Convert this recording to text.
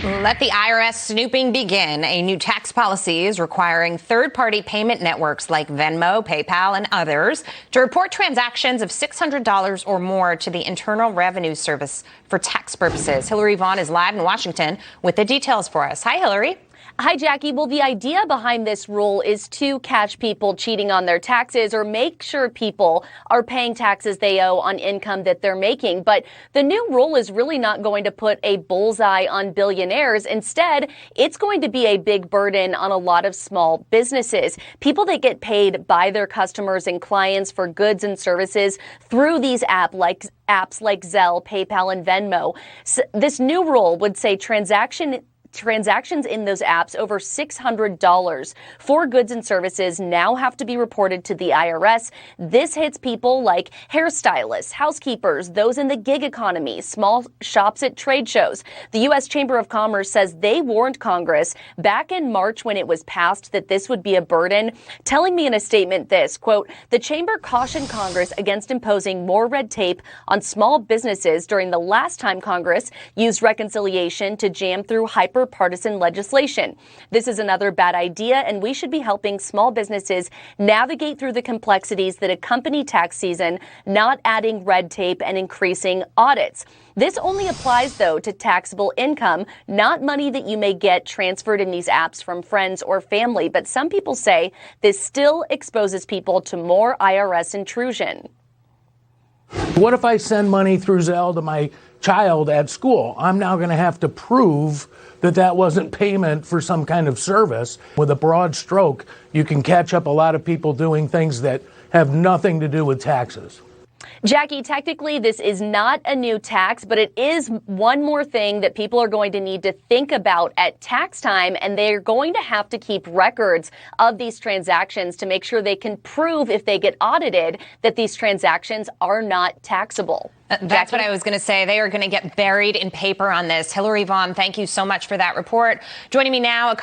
Let the IRS snooping begin. A new tax policy is requiring third-party payment networks like Venmo, PayPal, and others to report transactions of $600 or more to the Internal Revenue Service for tax purposes. Hillary Vaughn is live in Washington with the details for us. Hi, Hillary. Hi, Jackie. Well, the idea behind this rule is to catch people cheating on their taxes or make sure people are paying taxes they owe on income that they're making. But the new rule is really not going to put a bullseye on billionaires. Instead, it's going to be a big burden on a lot of small businesses, people that get paid by their customers and clients for goods and services through these apps like Zelle, PayPal, and Venmo. So this new rule would say transactions in those apps over $600 for goods and services now have to be reported to the IRS. This hits people like hairstylists, housekeepers, those in the gig economy, small shops at trade shows. The U.S. Chamber of Commerce says they warned Congress back in March when it was passed that this would be a burden, telling me in a statement this, quote, "The Chamber cautioned Congress against imposing more red tape on small businesses during the last time Congress used reconciliation to jam through hyper-partisan legislation. This is another bad idea, and we should be helping small businesses navigate through the complexities that accompany tax season, not adding red tape and increasing audits." This only applies, though, to taxable income, not money that you may get transferred in these apps from friends or family. But some people say this still exposes people to more IRS intrusion. What if I send money through Zelle to my child at school? I'm now going to have to prove that that wasn't payment for some kind of service. With a broad stroke, you can catch up a lot of people doing things that have nothing to do with taxes. Jackie, technically, this is not a new tax, but it is one more thing that people are going to need to think about at tax time, and they're going to have to keep records of these transactions to make sure they can prove, if they get audited, that these transactions are not taxable. That's what I was going to say. They are going to get buried in paper on this. Hillary Vaughn, thank you so much for that report. Joining me now,